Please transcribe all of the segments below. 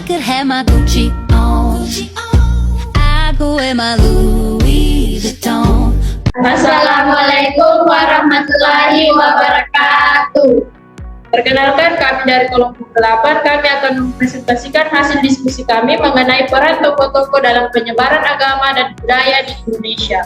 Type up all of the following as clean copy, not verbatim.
could have my Gucci on. I go wear my Louis Vuitton. Assalamualaikum warahmatullahi wabarakatuh. Perkenalkan, kami dari kelompok 8, kami akan mempresentasikan hasil diskusi kami mengenai peran tokoh-tokoh dalam penyebaran agama dan budaya di Indonesia.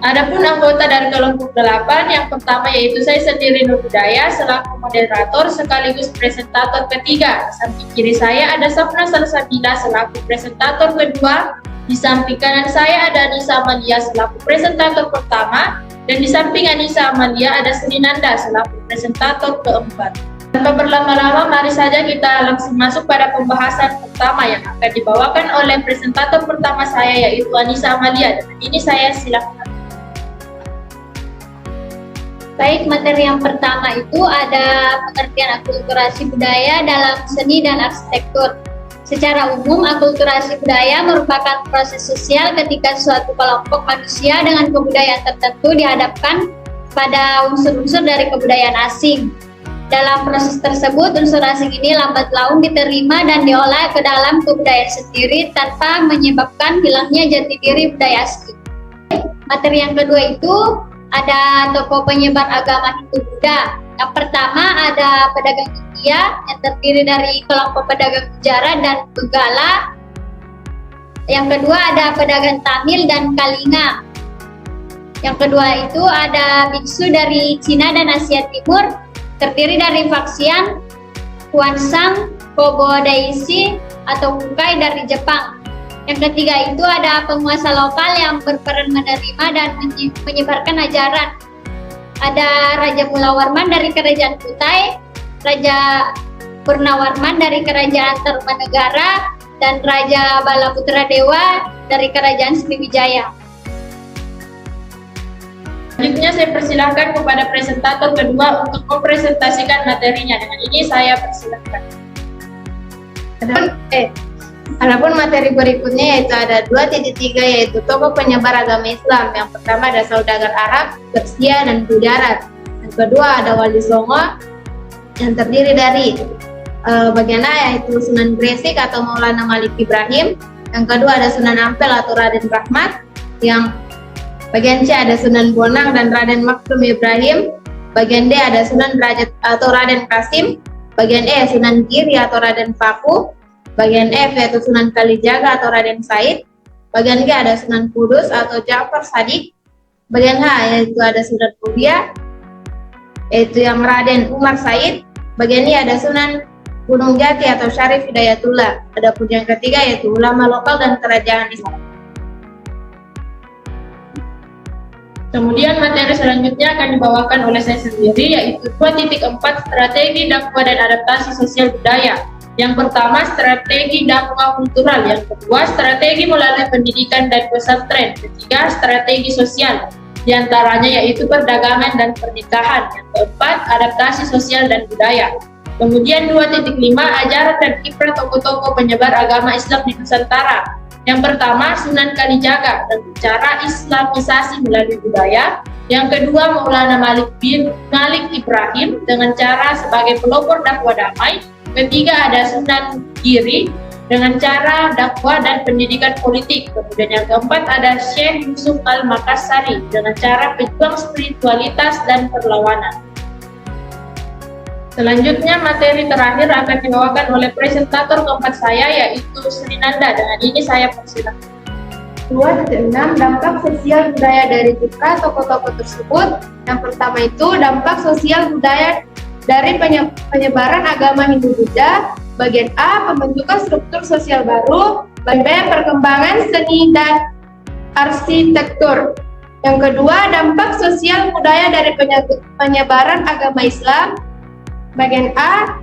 Adapun anggota dari kelompok 8, yang pertama yaitu saya sendiri Nur Hidayah selaku moderator sekaligus presentator ketiga. Di samping kiri saya ada Safna Salsabila selaku presentator kedua. Di samping kanan saya ada Anissa Amalia selaku presentator pertama. Dan di samping Anissa Amalia ada Sri Nanda selaku presentator keempat. Tanpa berlama-lama, mari saja kita langsung masuk pada pembahasan pertama yang akan dibawakan oleh presentator pertama saya yaitu Anissa Amalia. Dan ini saya silakan. Baik, materi yang pertama itu ada pengertian akulturasi budaya dalam seni dan arsitektur. Secara umum, akulturasi budaya merupakan proses sosial ketika suatu kelompok manusia dengan kebudayaan tertentu dihadapkan pada unsur-unsur dari kebudayaan asing. Dalam proses tersebut, unsur asing ini lambat laun diterima dan diolah ke dalam kebudayaan sendiri tanpa menyebabkan hilangnya jati diri budaya asli. Materi yang kedua itu ada tokoh penyebar agama Hindu-Buddha. Yang pertama ada pedagang India yang terdiri dari kelompok pedagang Gujara dan Benggala. Yang kedua ada pedagang Tamil dan Kalinga. Yang kedua itu ada biksu dari Cina dan Asia Timur, terdiri dari Faxian, Huansang, Kobodaishi atau Kukai dari Jepang. Yang ketiga itu ada penguasa lokal yang berperan menerima dan menyebarkan ajaran. Ada Raja Mulawarman dari Kerajaan Kutai, Raja Purnawarman dari Kerajaan Tarumanegara, dan Raja Balaputra Dewa dari Kerajaan Sriwijaya. Selanjutnya saya persilahkan kepada presentator kedua untuk mempresentasikan materinya. Dengan ini saya persilahkan. Adapun materi berikutnya yaitu ada 2.3 yaitu tokoh penyebar agama Islam. Yang pertama ada saudagar Arab, Persia, dan Gujarat. Yang kedua ada Wali Songo yang terdiri dari bagian A yaitu Sunan Gresik atau Maulana Malik Ibrahim. Yang kedua ada Sunan Ampel atau Raden Rahmat. Yang bagian C ada Sunan Bonang dan Raden Maksum Ibrahim. Bagian D ada Sunan Derajat atau Raden Kasim. Bagian E Sunan Giri atau Raden Paku. Bagian F yaitu Sunan Kalijaga atau Raden Said. Bagian G ada Sunan Kudus atau Ja'far Shadiq. Bagian H yaitu ada Sunan Muria yaitu yang Raden Umar Said. Bagian I ada Sunan Gunung Jati atau Syarif Hidayatullah. Adapun yang ketiga yaitu ulama lokal dan kerajaan Islam. Kemudian materi selanjutnya akan dibawakan oleh saya sendiri yaitu 2.4 strategi dakwah dan adaptasi sosial budaya. Yang pertama strategi dakwah kultural, yang kedua strategi melalui pendidikan dan pesantren, ketiga strategi sosial, diantaranya yaitu perdagangan dan pernikahan, yang keempat adaptasi sosial dan budaya. Kemudian 2.5 ajaran dan kiprah tokoh-tokoh penyebar agama Islam di Nusantara. Yang pertama Sunan Kalijaga dan cara Islamisasi melalui budaya. Yang kedua Maulana Malik Ibrahim dengan cara sebagai pelopor dakwah damai. Ketiga ada Sunan Giri dengan cara dakwah dan pendidikan politik. Kemudian yang keempat ada Syekh Yusuf Al-Makassari dengan cara pejuang spiritualitas dan perlawanan. Selanjutnya materi terakhir akan dibawakan oleh presentator keempat saya yaitu Sri Nanda. Dengan ini saya persilakan. 2.6 dampak sosial budaya dari kiprah tokoh-tokoh tersebut. Yang pertama itu dampak sosial budaya dari penyebaran agama Hindu-Buddha. Bagian A pembentukan struktur sosial baru. Bagian B perkembangan seni dan arsitektur. Yang kedua dampak sosial budaya dari penyebaran agama Islam. Bagian A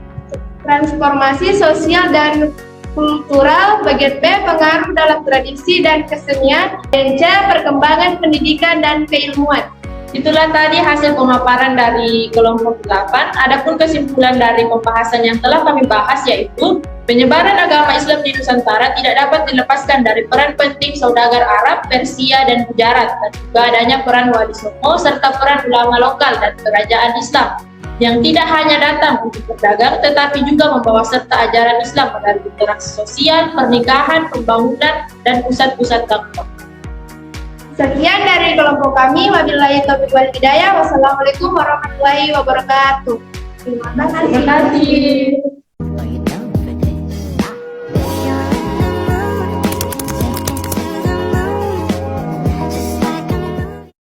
transformasi sosial dan kultural. Bagian B pengaruh dalam tradisi dan kesenian. Dan C perkembangan pendidikan dan keilmuan. Itulah tadi hasil pemaparan dari kelompok 8. Adapun kesimpulan dari pembahasan yang telah kami bahas yaitu penyebaran agama Islam di Nusantara tidak dapat dilepaskan dari peran penting saudagar Arab, Persia, dan Gujarat, dan juga adanya peran Wali Songo serta peran ulama lokal dan kerajaan Islam. yang tidak hanya datang untuk berdagang, tetapi juga membawa serta ajaran Islam melalui interaksi sosial, pernikahan, pembangunan, dan pusat-pusat dakwah. Sekian dari kelompok kami. Wabillahi taufiq wal hidayah. Wassalamualaikum warahmatullahi wabarakatuh. Terima kasih. Terima kasih.